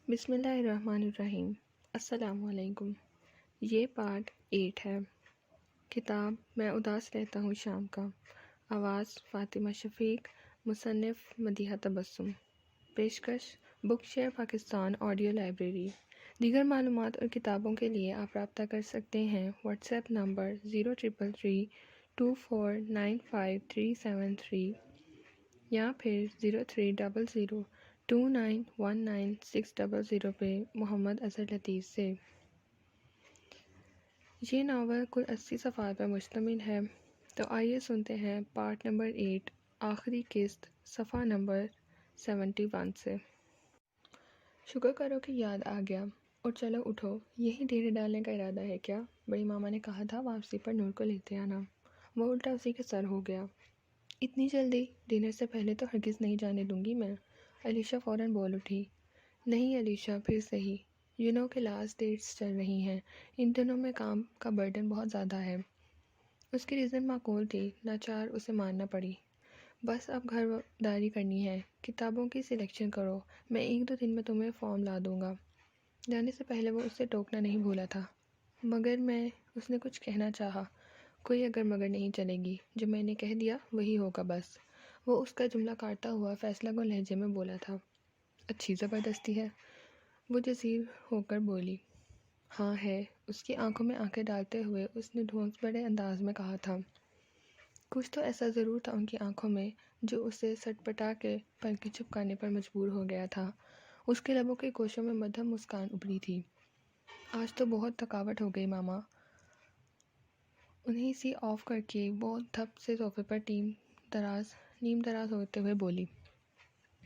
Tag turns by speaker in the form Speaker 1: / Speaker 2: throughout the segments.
Speaker 1: بسم اللہ الرحمن الرحیم۔ السلام علیکم۔ یہ پارٹ 8 ہے۔ کتاب میں اداس رہتا ہوں شام کا۔ آواز فاطمہ شفیق۔ مصنف مدیحہ تبسم۔ پیشکش بک شیئر پاکستان آڈیو لائبریری۔ دیگر معلومات اور کتابوں کے لیے آپ رابطہ کر سکتے ہیں واٹس ایپ نمبر 0333249573 یا پھر 0300291960 پہ محمد اظہر لطیف سے۔ یہ ناول کل 80 صفحات پر مشتمل ہے، تو آئیے سنتے ہیں پارٹ نمبر 8 آخری قسط صفحہ نمبر 71 سے۔ شکر کرو کہ یاد آ گیا، اور چلو اٹھو، یہی ڈیرے ڈالنے کا ارادہ ہے کیا؟ بڑی ماما نے کہا تھا واپسی پر نور کو لیتے آنا۔ وہ الٹا اسی کے سر ہو گیا۔ اتنی جلدی؟ ڈنر سے پہلے تو ہرگز نہیں جانے دوں گی میں۔ علیشا فوراً بول اٹھی۔ نہیں علیشا، پھر صحیح، کہ لاسٹ ڈیٹس چل رہی ہیں، ان دنوں میں کام کا برڈن بہت زیادہ ہے۔ اس کی ریزن معقول تھی، لاچار اسے ماننا پڑی۔ بس اب گھر داری کرنی ہے، کتابوں کی سلیکشن کرو، میں 1-2 دن میں تمہیں فارم لا دوں گا۔ جانے سے پہلے وہ اسے ٹوکنا نہیں بھولا تھا۔ مگر اس نے کچھ کہنا چاہا۔ کوئی اگر مگر نہیں چلے گی، جو میں نے کہہ دیا وہی ہوگا بس۔ وہ اس کا جملہ کاٹتا ہوا فیصلہ کن لہجے میں بولا تھا۔ اچھی زبردستی ہے، وہ جزیر ہو کر بولی۔ ہاں ہے، اس کی آنکھوں میں آنکھیں ڈالتے ہوئے اس نے ڈھونس بڑے انداز میں کہا تھا۔ کچھ تو ایسا ضرور تھا ان کی آنکھوں میں جو اسے سٹ پٹا کے پلکیں چپکانے پر مجبور ہو گیا تھا۔ اس کے لبوں کی کوشوں میں مدھم مسکان ابھری تھی۔ آج تو بہت تھکاوٹ ہو گئی ماما۔ انہیں سی آف کر کے وہ دھپ سے صوفے پر نیم دراز ہوتے ہوئے بولی۔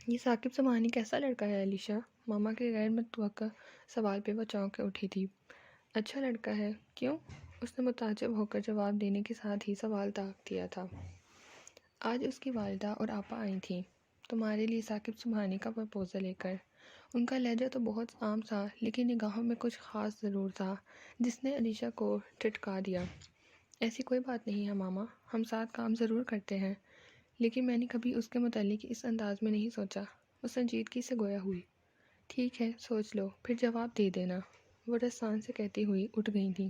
Speaker 1: یہ ثاقب سبحانی کیسا لڑکا ہے علیشا؟ ماما کے غیر متوقع سوال پہ وہ چونک کے اٹھی تھی۔ اچھا لڑکا ہے، کیوں؟ اس نے متعجب ہو کر جواب دینے کے ساتھ ہی سوال داغ دیا تھا۔ آج اس کی والدہ اور آپا آئی تھیں تمہارے لیے ثاقب سبحانی کا پرپوزل لے کر۔ ان کا لہجہ تو بہت عام تھا، لیکن نگاہوں میں کچھ خاص ضرور تھا جس نے علیشا کو ٹھٹکا دیا۔ ایسی کوئی بات نہیں ہے ماما، ہم ساتھ کام ضرور کرتے ہیں، لیکن میں نے کبھی اس کے متعلق اس انداز میں نہیں سوچا۔ وہ سنجیدگی سے گویا ہوئی۔ ٹھیک ہے، سوچ لو، پھر جواب دے دینا، وہ رسان سے کہتی ہوئی اٹھ گئی تھیں۔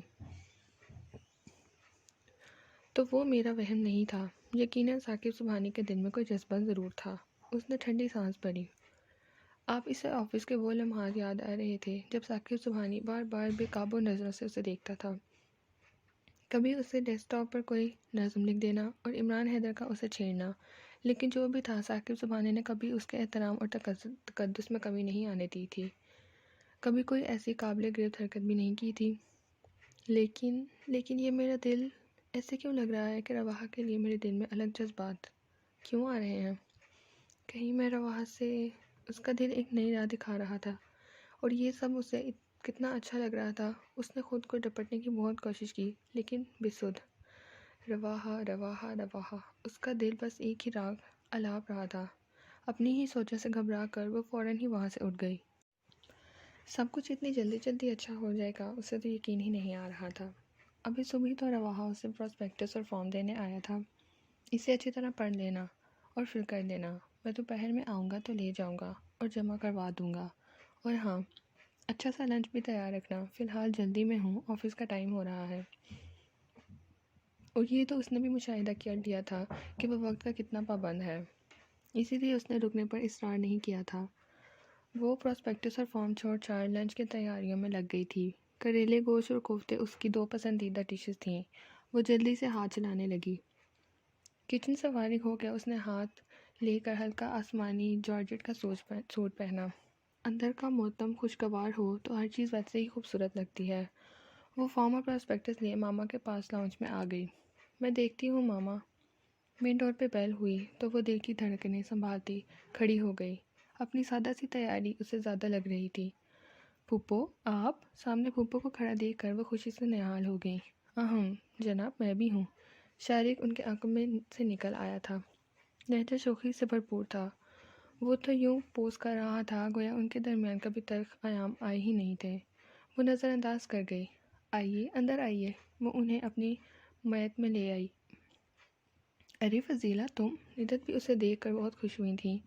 Speaker 1: تو وہ میرا وہم نہیں تھا، یقیناً ثاقب سبحانی کے دل میں کوئی جذبہ ضرور تھا۔ اس نے ٹھنڈی سانس بھری۔ آپ اسے آفس کے وہ لمحات یاد آ رہے تھے جب ثاقب سبحانی بار بار بے قابو نظروں سے اسے دیکھتا تھا۔ کبھی اسے ڈیسک ٹاپ پر کوئی نظم لکھ دینا اور عمران حیدر کا اسے چھیڑنا، لیکن جو بھی تھا ثاقب سبحانی نے کبھی اس کے احترام اور تقدس میں کمی نہیں آنے دی تھی۔ کبھی کوئی ایسی قابل گرفت حرکت بھی نہیں کی تھی۔ لیکن یہ میرا دل ایسے کیوں لگ رہا ہے کہ رواحہ کے لیے میرے دل میں الگ جذبات کیوں آ رہے ہیں؟ کہیں میں رواحہ سے… اس کا دل ایک نئی راہ دکھا رہا تھا، اور یہ سب اسے کتنا اچھا لگ رہا تھا۔ اس نے خود کو ڈپٹنے کی بہت کوشش کی، لیکن بسدھ۔ رواحہ رواحہ رواحہ، اس کا دل بس ایک ہی راگ الاپ رہا تھا۔ اپنی ہی سوچوں سے گھبرا کر وہ فوراً ہی وہاں سے اٹھ گئی۔ سب کچھ اتنی جلدی اچھا ہو جائے گا، اسے تو یقین ہی نہیں آ رہا تھا۔ ابھی صبح تو رواحہ اسے پراسپیکٹس اور فارم دینے آیا تھا۔ اسے اچھی طرح پڑھ لینا اور پھر کر دینا۔ میں دوپہر میں آؤں گا تو لے جاؤں گا اور جمع کروا دوں گا۔ اور ہاں، اچھا سا لنچ بھی تیار رکھنا، فی الحال جلدی میں ہوں، آفس کا ٹائم ہو رہا ہے۔ اور یہ تو اس نے بھی مشاہدہ کر لیا تھا کہ وہ وقت کا کتنا پابند ہے، اسی لیے اس نے رکنے پر اصرار نہیں کیا تھا۔ وہ پراسپیکٹس اور فارم چھوڑ چھاڑ لنچ کی تیاریوں میں لگ گئی تھی۔ کریلے گوشت اور کوفتے اس کی 2 پسندیدہ ڈشز تھیں۔ وہ جلدی سے ہاتھ چلانے لگی۔ کچن سے فارغ ہو کے اس نے ہاتھ لے کر ہلکا آسمانی جارجٹ کا سوٹ پہنا۔ اندر کا موتم خوشگوار ہو تو ہر چیز ویسے ہی خوبصورت لگتی ہے۔ وہ فارم اور پراسپیکٹس لیے ماما کے پاس لاؤنج میں آ گئی۔ میں دیکھتی ہوں ماما۔ مین ڈور پہ بیل ہوئی تو وہ دل کی دھڑکنیں سنبھالتی کھڑی ہو گئی۔ اپنی سادہ سی تیاری اسے زیادہ لگ رہی تھی۔ پھوپھو آپ؟ سامنے پھوپھو کو کھڑا دیکھ کر وہ خوشی سے نہال ہو گئی۔ اہم جناب، میں بھی ہوں۔ شارق ان کے آنکھوں میں سے نکل آیا تھا۔ لہجہ شوخی سے بھرپور تھا۔ وہ تو یوں پوز کر رہا تھا گویا ان کے درمیان کبھی تلخ ایام آئے ہی نہیں تھے۔ وہ نظر انداز کر گئی۔ آئیے، اندر آئیے۔ وہ انہیں اپنی میت میں لے آئی۔ ارے فضیلہ تم؟ ندت بھی اسے دیکھ کر بہت خوش ہوئی تھیں۔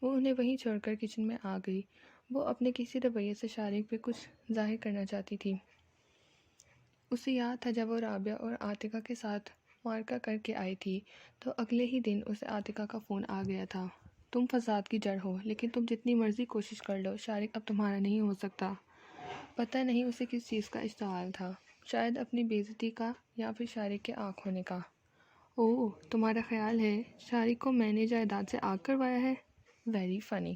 Speaker 1: وہ انہیں وہیں چھوڑ کر کچن میں آ گئی۔ وہ اپنے کسی رویے سے شارق پہ کچھ ظاہر کرنا چاہتی تھی۔ اسے یاد تھا جب وہ رابعہ اور عاتقہ کے ساتھ معرکہ کر کے آئی تھی تو اگلے ہی دن اسے عاتقہ کا فون آ گیا تھا، تم فساد کی جڑ ہو، لیکن تم جتنی مرضی کوشش کر لو شارق اب تمہارا نہیں ہو سکتا۔ پتہ نہیں اسے کس چیز کا اشتعال تھا، شاید اپنی بے عزتی کا یا پھر شارق کے آنکھ ہونے کا۔ اوہ، تمہارا خیال ہے شارق کو میں نے جائیداد سے آگ کروایا ہے؟ Very funny.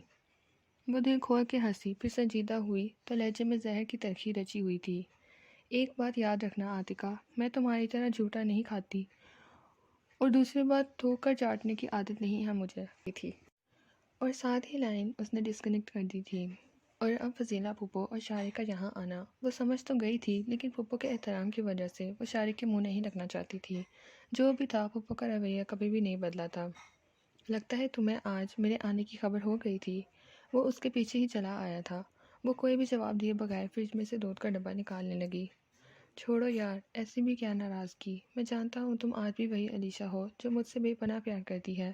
Speaker 1: وہ دل کھول کے ہنسی، پھر سنجیدہ ہوئی تو لہجے میں زہر کی تلخی رچی ہوئی تھی۔ ایک بات یاد رکھنا عاتقہ، میں تمہاری طرح جھوٹا نہیں کھاتی، اور دوسری بات دھو کر چاٹنے کی عادت نہیں ہے مجھے تھی۔ اور ساتھ ہی لائن اس نے ڈسکنیکٹ کر دی تھی۔ اور اب فضیلہ پھپھو اور شارق کا یہاں آنا، وہ سمجھ تو گئی تھی لیکن پھپھو کے احترام کی وجہ سے وہ شارق کے منہ نہیں رکھنا چاہتی تھی۔ جو بھی تھا، پھپھو کا رویہ کبھی بھی نہیں بدلا تھا۔ لگتا ہے تمہیں آج میرے آنے کی خبر ہو گئی تھی۔ وہ اس کے پیچھے ہی چلا آیا تھا۔ وہ کوئی بھی جواب دیے بغیر فریج میں سے دودھ کا ڈبہ نکالنے لگی۔ چھوڑو یار، ایسی بھی کیا ناراضگی، میں جانتا ہوں تم آج بھی وہی علیشا ہو جو مجھ سے بے پناہ پیار کرتی ہے۔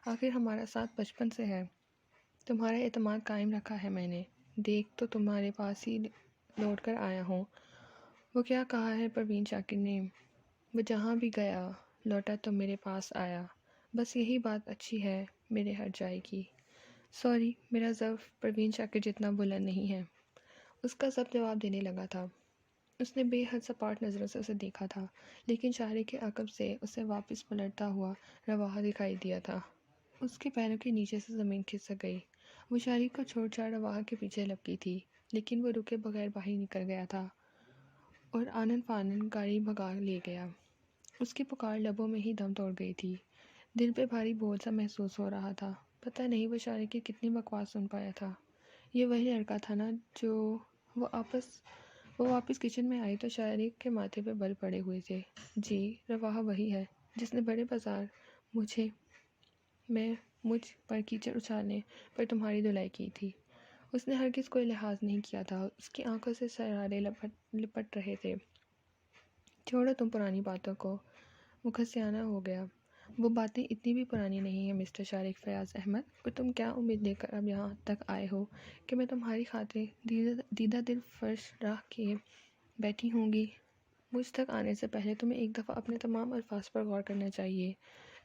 Speaker 1: آخر ہمارا ساتھ بچپن سے ہے، تمہارا اعتماد قائم رکھا ہے میں نے۔ دیکھ تو تمہارے پاس ہی لوٹ کر آیا ہوں۔ وہ کیا کہا ہے پروین شاکر نے، وہ جہاں بھی گیا لوٹا تو میرے پاس آیا، بس یہی بات اچھی ہے میرے ہر جائے کی۔ سوری، میرا ضعف پروین شاکر جتنا بلند نہیں ہے۔ اس کا ضبط جواب دینے لگا تھا۔ اس نے بے حد سپاٹ نظروں سے اسے دیکھا تھا، لیکن شارق کے عقب سے اسے واپس پلٹتا ہوا رواحہ دکھائی دیا تھا۔ اس کے پیروں کے نیچے سے زمین کھسک گئی۔ وہ شارق کو چھوڑ چھاڑ رواحہ کے پیچھے لپکی تھی، لیکن وہ رکے بغیر باہر نکل گیا تھا اور آنن فانن گاڑی بھگا لے گیا۔ اس کی پکار لبوں میں ہی دم توڑ گئی تھی۔ دل پہ بھاری بوجھ سا محسوس ہو رہا تھا۔ پتہ نہیں وہ شارق کی کتنی بکواس سن پایا تھا۔ یہ وہی لڑکا تھا نا جو وہ واپس کچن میں آئی تو شارق کے ماتھے پہ بل پڑے ہوئے تھے۔ جی، رواحہ وہی ہے جس نے بڑے بازار مجھ پر کیچڑ اچھالنے پر تمہاری دھلائی کی تھی۔ اس نے ہرگز کوئی لحاظ نہیں کیا تھا، اس کی آنکھوں سے سرارے لپٹ رہے تھے۔ چھوڑو تم پرانی باتوں کو، مکھسیانہ ہو گیا۔ وہ باتیں اتنی بھی پرانی نہیں ہیں مسٹر شارق فیاض احمد، اور تم کیا امید لے کر اب یہاں تک آئے ہو کہ میں تمہاری خاطر دیدہ دل فرش راہ کیے بیٹھی ہوں گی؟ مجھ تک آنے سے پہلے تمہیں ایک دفعہ اپنے تمام الفاظ پر غور کرنا چاہیے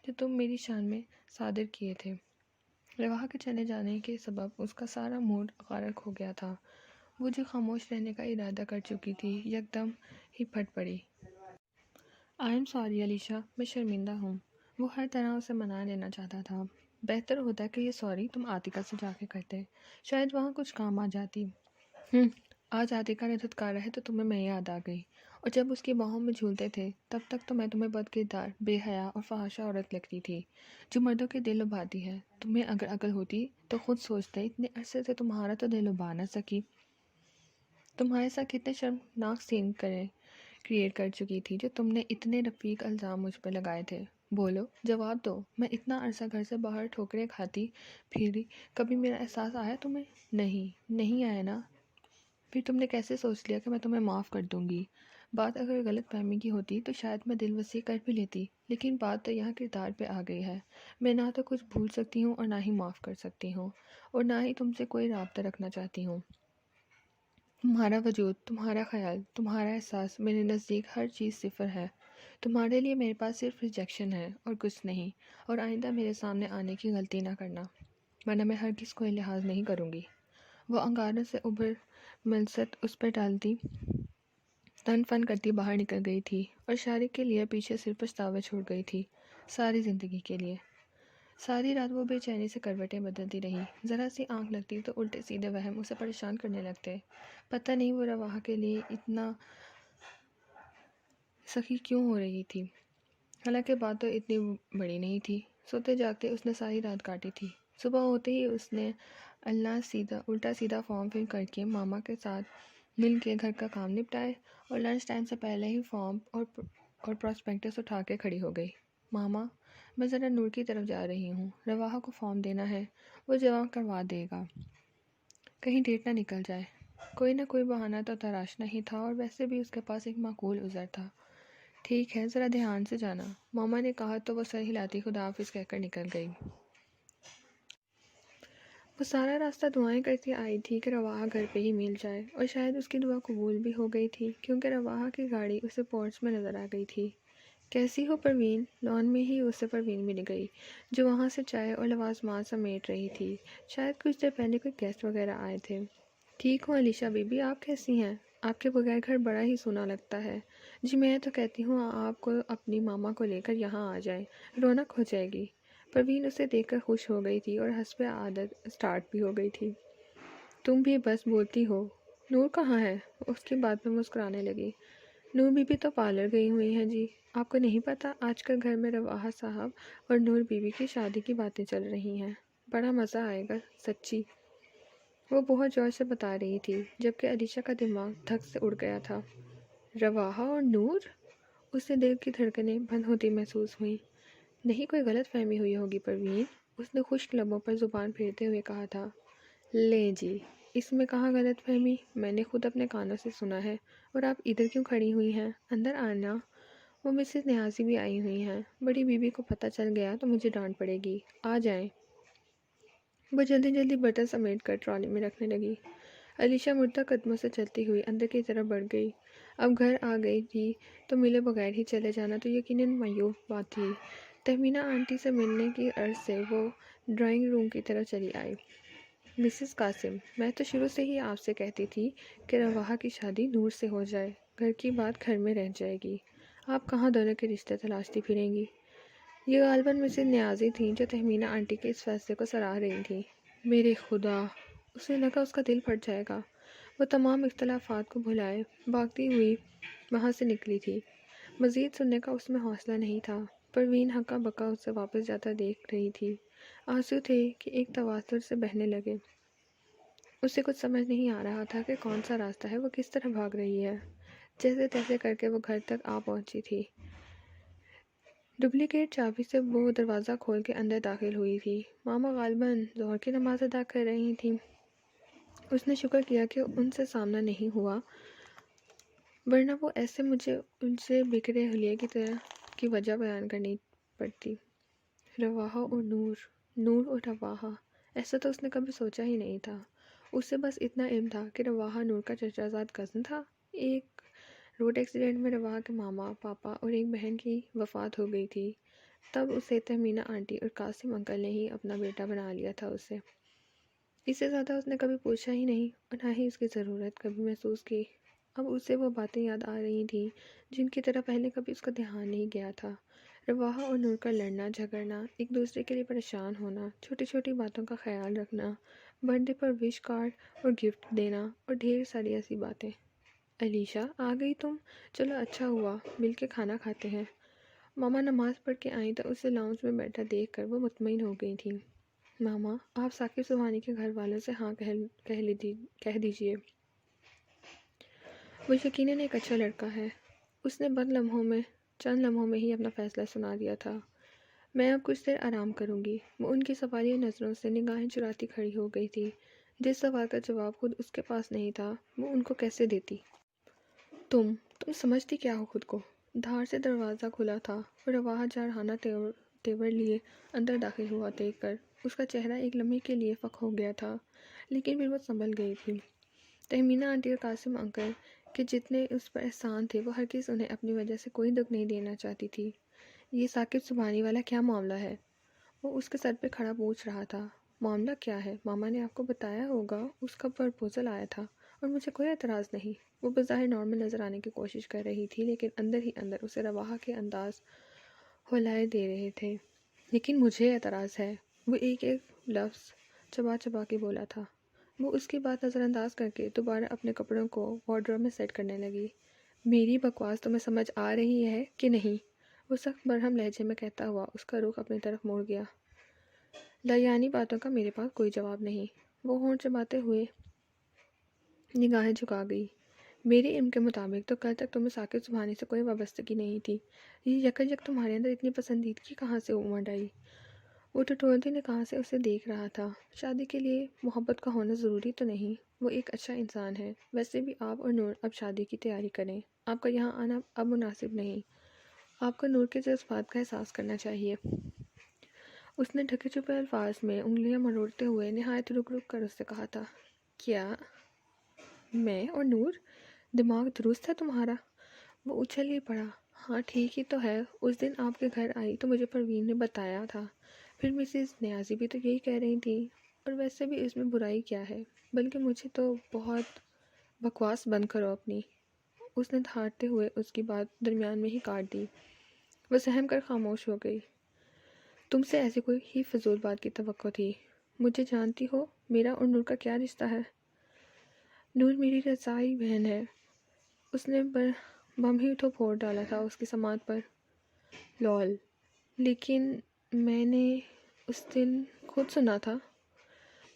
Speaker 1: جو تم میری شان میں صادر کیے تھے۔ رواحہ کے چلے جانے کے سبب اس کا سارا موڈ غارق ہو گیا تھا۔ وہ جو خاموش رہنے کا ارادہ کر چکی تھی یکدم ہی پھٹ پڑی۔ آئی ایم سوری علیشا، میں شرمندہ ہوں۔ وہ ہر طرح اسے منا لینا چاہتا تھا۔ بہتر ہوتا کہ یہ سوری تم عاتقہ سے جا کے کرتے، شاید وہاں کچھ کام آ جاتی۔ آج عاتقہ نے دھتکارا ہے تو تمہیں میں یاد آ گئی، اور جب اس کی باہوں میں جھولتے تھے تب تک تو میں تمہیں بد کردار، بے حیا اور فحاشہ عورت لگتی تھی جو مردوں کے دل لبھاتی ہے۔ تمہیں اگر عقل ہوتی تو خود سوچتے، اتنے عرصے سے تمہارا تو دل لبھا نہ سکی۔ تمہارے ساتھ کتنے شرمناک سین کریٹ کر چکی تھی جو تم نے اتنے رفیق الزام مجھ پہ لگائے تھے۔ بولو، جواب دو۔ میں اتنا عرصہ گھر سے باہر ٹھوکریں کھاتی پھری، کبھی میرا احساس آیا تمہیں؟ نہیں آیا نا؟ پھر تم نے کیسے سوچ لیا کہ میں تمہیں معاف کر دوں گی؟ بات اگر غلط فہمی کی ہوتی تو شاید میں دل وسیع کر بھی لیتی، لیکن بات تو یہاں کردار پہ آ گئی ہے۔ میں نہ تو کچھ بھول سکتی ہوں اور نہ ہی معاف کر سکتی ہوں، اور نہ ہی تم سے کوئی رابطہ رکھنا چاہتی ہوں۔ تمہارا وجود، تمہارا خیال، تمہارا احساس، میرے نزدیک ہر چیز صفر ہے۔ تمہارے لیے میرے پاس صرف ریجیکشن ہے اور کچھ نہیں، اور آئندہ میرے سامنے آنے کی غلطی نہ کرنا، ورنہ میں ہرگز کوئی لحاظ نہیں کروں گی۔ وہ انگاروں سے ابھر ملست اس پر ڈالتی، تن فن کرتی باہر نکل گئی تھی، اور شارق کے لیے پیچھے صرف پچھتاوے چھوڑ گئی تھی، ساری زندگی کے لیے۔ ساری رات وہ بے چینی سے کروٹیں بدلتی رہی۔ ذرا سی آنکھ لگتی تو الٹے سیدھے وہم اسے پریشان کرنے لگتے۔ پتہ نہیں وہ رواحہ کے لیے اتنا سخی کیوں ہو رہی تھی، حالانکہ بات تو اتنی بڑی نہیں تھی۔ سوتے جاگتے اس نے ساری رات کاٹی تھی۔ صبح ہوتے ہی اس نے الٹا سیدھا فارم فل کر کے ماما کے ساتھ مل کے گھر کا کام نپٹائے، اور لنچ ٹائم سے پہلے ہی فارم اور پراسپیکٹس اٹھا کے کھڑی ہو گئی۔ ماما، میں ذرا نور کی طرف جا رہی ہوں، رواحہ کو فارم دینا ہے، وہ جمع کروا دے گا، کہیں ڈیٹ نہ نکل جائے۔ کوئی نہ کوئی بہانہ تو تراشنا ہی تھا، اور ویسے بھی اس کے پاس ایک معقول عذر تھا۔ ٹھیک ہے، ذرا دھیان سے جانا، ماما نے کہا تو وہ سر ہلاتی خدا حافظ کہہ کر نکل گئی۔ وہ سارا راستہ دعائیں کرتی آئی تھی کہ رواحہ گھر پہ ہی مل جائے، اور شاید اس کی دعا قبول بھی ہو گئی تھی کیونکہ رواحہ کی گاڑی اسے پورچ میں نظر آ گئی تھی۔ کیسی ہو پروین؟ لان میں ہی اسے پروین مل گئی، جو وہاں سے چائے اور لوازمات سمیٹ رہی تھی۔ شاید کچھ دیر پہلے کوئی گیسٹ وغیرہ آئے تھے۔ ٹھیک ہوں علیشہ بی بی، آپ کیسی ہیں؟ آپ کے بغیر گھر بڑا ہی سونا لگتا ہے۔ جی میں تو کہتی ہوں آپ کو اپنی ماما کو لے کر یہاں آ جائیں، رونق ہو جائے گی۔ پروین اسے دیکھ کر خوش ہو گئی تھی اور حسب عادت اسٹارٹ بھی ہو گئی تھی۔ تم بھی بس بولتی ہو۔ نور کہاں ہے؟ اس کی بات میں مسکرانے لگی۔ نور بی بی تو پارلر گئی ہوئی ہیں جی، آپ کو نہیں پتا آج کل گھر میں رواحہ صاحب اور نور بی بی کی شادی کی باتیں چل رہی ہیں، بڑا مزہ آئے گا سچی، وہ بہت زور سے بتا رہی تھی، جبکہ علیشہ کا دماغ دھک سے اڑ گیا تھا۔ رواحہ اور نور؟ اسے دل کی دھڑکنیں بند ہوتی محسوس ہوئیں۔ نہیں کوئی غلط فہمی ہوئی ہوگی پروین، اس نے خشک لبوں پر زبان پھیرتے ہوئے کہا تھا۔ لے جی، اس میں کہاں غلط فہمی، میں نے خود اپنے کانوں سے سنا ہے، اور آپ ادھر کیوں کھڑی ہوئی ہیں؟ اندر آنا، وہ مسز نیازی بھی آئی ہوئی ہیں، بڑی بیوی کو پتہ چل گیا تو مجھے ڈانٹ پڑے گی، آ جائیں۔ وہ جلدی جلدی برتن سمیٹ کر ٹرالی میں رکھنے لگی۔ علیشہ مردہ قدموں سے چلتی ہوئی اندر کی طرف بڑھ گئی۔ اب گھر آ گئی تھی تو ملے بغیر ہی چلے جانا تو یقیناً معیوب بات تھی۔ تہمینہ آنٹی سے ملنے کی غرض سے وہ ڈرائنگ روم کی طرف چلی آئی۔ مسز قاسم، میں تو شروع سے ہی آپ سے کہتی تھی کہ رواحہ کی شادی نور سے ہو جائے، گھر کی بات گھر میں رہ جائے گی، آپ کہاں دونوں کے رشتے تلاشتی پھریں گی؟ یہ غالباً مسز نیازی تھیں جو تہمینہ آنٹی کے اس فیصلے کو سراہ رہی تھیں۔ میرے خدا، اسے لگا اس کا دل پھٹ جائے گا۔ وہ تمام اختلافات کو بھلائے بھاگتی ہوئی وہاں سے نکلی تھی۔ مزید سننے کا اس میں حوصلہ نہیں تھا۔ پروین ہکا بکا اسے واپس جاتا دیکھ رہی تھی۔ آنسو تھے کہ ایک تواتر سے بہنے لگے۔ اسے کچھ سمجھ نہیں آ رہا تھا کہ کون سا راستہ ہے، وہ کس طرح بھاگ رہی ہے۔ جیسے تیسے کر کے وہ گھر تک آ پہنچی تھی۔ ڈپلیکیٹ چابی سے وہ دروازہ کھول کے اندر داخل ہوئی تھی۔ ماما غالباً ظہر کی نماز ادا کر رہی تھیں۔ اس نے شکر کیا کہ ان سے سامنا نہیں ہوا، ورنہ وہ ایسے مجھے ان سے بکھرے حلیے کی طرح کی وجہ بیان کرنی پڑتی۔ رواحہ اور نور، نور اور رواحہ، ایسا تو اس نے کبھی سوچا ہی نہیں تھا۔ اسے بس اتنا علم تھا کہ رواحہ نور کا چچا زاد کزن تھا۔ ایک روڈ ایکسیڈنٹ میں رواحہ کے ماما، پاپا اور ایک بہن کی وفات ہو گئی تھی، تب اسے تہمینہ آنٹی اور قاسم انکل نے ہی اپنا بیٹا بنا لیا تھا اسے۔ اس سے زیادہ اس نے کبھی پوچھا ہی نہیں اور نہ ہی اس کی ضرورت کبھی محسوس کی۔ اب اسے وہ باتیں یاد آ رہی تھیں جن کی طرح پہلے کبھی اس کا دھیان نہیں گیا تھا۔ رواحہ اور نور کا لڑنا جھگڑنا، ایک دوسرے کے لیے پریشان ہونا، چھوٹی چھوٹی باتوں کا خیال رکھنا، برتھ ڈے پر وش کارڈ اور گفٹ دینا، اور ڈھیر ساری ایسی باتیں۔ علیشہ آ گئی تم؟ چلو اچھا ہوا، مل کے کھانا کھاتے ہیں۔ ماما نماز پڑھ کے آئیں تو اسے لاؤنج میں بیٹھا دیکھ کر وہ مطمئن ہو گئی تھیں۔ ماما، آپ ثاقب سبحانی کے گھر والوں سے ہاں کہہ دیجئے، وہ یقیناً ایک اچھا لڑکا ہے۔ اس نے چند لمحوں میں ہی اپنا فیصلہ سنا دیا تھا۔ میں اب کچھ دیر آرام کروں گی۔ وہ ان کی سوالیہ نظروں سے نگاہیں چراتی کھڑی ہو گئی تھی۔ جس سوال کا جواب خود اس کے پاس نہیں تھا، وہ ان کو کیسے دیتی؟ تم سمجھتی کیا ہو خود کو؟ دھار سے دروازہ کھلا تھا اور رواحہ جارحانہ تیور لیے اندر داخل ہوا دیکھ کر اس کا چہرہ ایک لمحے کے لیے فک ہو گیا تھا، لیکن پھر وہ سنبھل گئی تھی۔ تہمینہ آنٹی اور قاسم انکل کے جتنے اس پر احسان تھے، وہ ہرگز انہیں اپنی وجہ سے کوئی دکھ نہیں دینا چاہتی تھی۔ یہ ثاقب سبحانی والا کیا معاملہ ہے؟ وہ اس کے سر پہ کھڑا پوچھ رہا تھا۔ معاملہ کیا ہے؟ ماما نے آپ کو بتایا ہوگا، اس کا پرپوزل آیا تھا اور مجھے کوئی اعتراض نہیں۔ وہ بظاہر نارمل نظر آنے کی کوشش کر رہی تھی، لیکن اندر ہی اندر اسے رواحہ کے انداز ہلائے دے رہے تھے۔ لیکن مجھے اعتراض ہے، وہ ایک ایک لفظ چبا چبا کے بولا تھا۔ وہ اس کی بات نظر انداز کر کے دوبارہ اپنے کپڑوں کو وارڈروب میں سیٹ کرنے لگی۔ میری بکواس تمہیں سمجھ آ رہی ہے کہ نہیں؟ وہ سخت برہم لہجے میں کہتا ہوا اس کا رخ اپنی طرف موڑ گیا۔ لایعنی باتوں کا میرے پاس کوئی جواب نہیں۔ وہ ہونٹ چباتے ہوئے نگاہیں جھکا گئی۔ میرے علم کے مطابق تو کل تک تمہیں ثاقب سبحانی سے کوئی وابستگی نہیں تھی، یہ یک تمہارے اندر اتنی پسندیدگی کہاں سے امڑ آئی؟ وہ ٹٹولتی نگاہ سے اسے دیکھ رہا تھا۔ شادی کے لیے محبت کا ہونا ضروری تو نہیں، وہ ایک اچھا انسان ہے۔ ویسے بھی آپ اور نور اب شادی کی تیاری کریں، آپ کا یہاں آنا اب مناسب نہیں، آپ کو نور کے جذبات کا احساس کرنا چاہیے۔ اس نے ڈھکے چھپے الفاظ میں انگلیاں مروڑتے ہوئے نہایت رک رک کر اس سے کہا تھا، کیا میں اور نور؟ دماغ درست ہے تمہارا؟ وہ اچھل ہی پڑا۔ ہاں ٹھیک ہی تو ہے، اس دن آپ کے گھر آئی تو مجھے پروین نے بتایا تھا، پھر مسز نیازی بھی تو یہی کہہ رہی تھی، اور ویسے بھی اس میں برائی کیا ہے، بلکہ مجھے تو بہت بکواس بند کرو اپنی۔ اس نے دھاڑتے ہوئے اس کی بات درمیان میں ہی کاٹ دی۔ وہ سہم کر خاموش ہو گئی۔ تم سے ایسی کوئی ہی فضول بات کی توقع تھی۔ مجھے جانتی ہو میرا اور نور کا کیا رشتہ ہے؟ نور میری رضاعی بہن ہے۔ اس نے بم ہی تو پھوڑ ڈالا تھا اس کی سماعت پر۔ لول، لیکن میں نے اس دن خود سنا تھا۔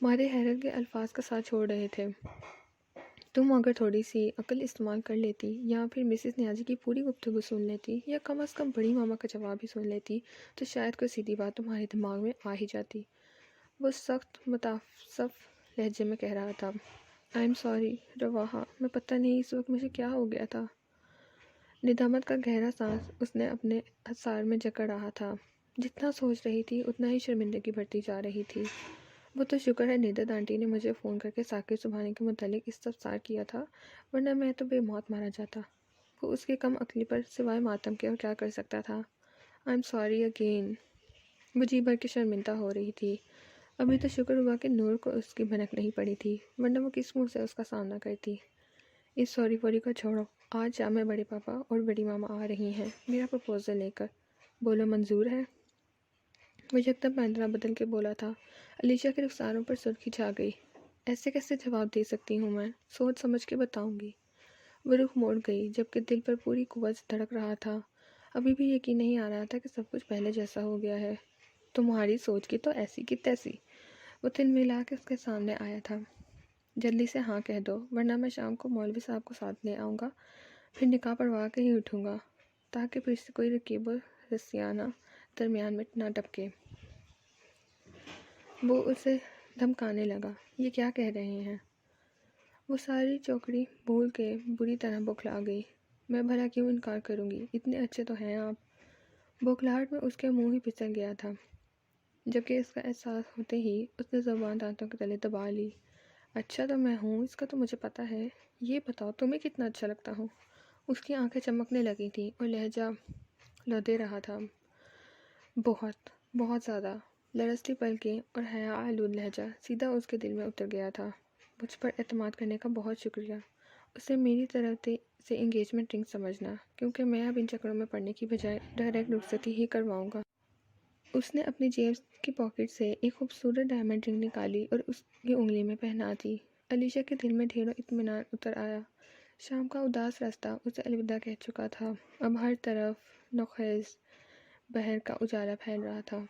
Speaker 1: مارے حیرت کے الفاظ کا ساتھ چھوڑ رہے تھے۔ تم اگر تھوڑی سی عقل استعمال کر لیتی، یا پھر مسز نیازی کی پوری گفتگو سن لیتی، یا کم از کم بڑی ماما کا جواب ہی سن لیتی، تو شاید کوئی سیدھی بات تمہارے دماغ میں آ ہی جاتی۔ وہ سخت متاسف لہجے میں کہہ رہا تھا۔ آئی ایم سوری رواحہ، میں پتہ نہیں اس وقت مجھے کیا ہو گیا تھا۔ ندامت کا گہرا سانس اس نے اپنے اعصار میں جکڑ رہا تھا۔ جتنا سوچ رہی تھی اتنا ہی شرمندگی بڑھتی جا رہی تھی۔ وہ تو شکر ہے ندت آنٹی نے مجھے فون کر کے ثاقب سبحانی کے متعلق استفسار کیا تھا، ورنہ میں تو بے موت مارا جاتا۔ وہ اس کی کم عقلی پر سوائے ماتم کے اور کیا کر سکتا تھا۔ I am sorry again. وہ جی بھر کے شرمندہ ہو رہی تھی۔ ابھی تو شکر ہوا کہ نور کو اس کی بھنک نہیں پڑی تھی، ورنہ وہ کس منہ سے اس کا سامنا کرتی۔ اس سوری فوری کو چھوڑو، آج شام میں بڑے پاپا اور بڑی ماما آ رہی ہیں میرا پرپوزل لے کر، بولو منظور ہے؟ وہ یکدم پیندرا بدل کے بولا تھا۔ علیشا کے رخساروں پر سرخی چھا گئی۔ ایسے کیسے جواب دے سکتی ہوں میں؟ سوچ سمجھ کے بتاؤں گی۔ وہ رخ موڑ گئی، جبکہ دل پر پوری قوت سے دھڑک رہا تھا۔ ابھی بھی یقین نہیں آ رہا تھا کہ سب کچھ پہلے جیسا ہو گیا ہے۔ تمہاری سوچ کی تو ایسی کی تیسی۔ وہ تن ملا کے اس کے سامنے آیا تھا۔ جلدی سے ہاں کہہ دو، ورنہ میں شام کو مولوی صاحب کو ساتھ لے آؤں گا، پھر نکاح پڑھوا کے ہی اٹھوں گا، تاکہ پھر سے کوئی رقیب و رسیانہ درمیان میں نہ ٹپکے۔ وہ اسے دھمکانے لگا۔ یہ کیا کہہ رہے ہیں؟ وہ ساری چوکڑی بھول کے بری طرح بوکھلا گئی۔ میں بھلا کیوں انکار کروں گی، اتنے اچھے تو ہیں آپ۔ بوکھلاہٹ میں اس کے منہ ہی پھسل گیا تھا، جبکہ اس کا احساس ہوتے ہی اس نے زبان دانتوں کے تلے دبا لی۔ اچھا تو میں ہوں، اس کا تو مجھے پتہ ہے۔ یہ بتاؤ تمہیں کتنا اچھا لگتا ہوں؟ اس کی آنکھیں چمکنے لگی تھیں اور لہجہ لودے رہا تھا۔ بہت بہت زیادہ۔ لرزتی پلکیں اور حیا آلود لہجہ سیدھا اس کے دل میں اتر گیا تھا۔ مجھ پر اعتماد کرنے کا بہت شکریہ۔ اسے میری طرف سے انگیجمنٹ رنگ سمجھنا، کیونکہ میں اب ان چکروں میں پڑنے کی بجائے ڈائریکٹ رخصتی ہی کرواؤں گا۔ اس نے اپنی جیب کی پاکٹ سے ایک خوبصورت ڈائمنڈ رنگ نکالی اور اس کی انگلی میں پہنا دی۔ علیشا کے دل میں ڈھیروں اطمینان اتر آیا۔ شام کا اداس راستہ اسے الوداع کہہ چکا تھا۔ اب ہر طرف نوخیز بہر کا اجالا پھیل رہا تھا۔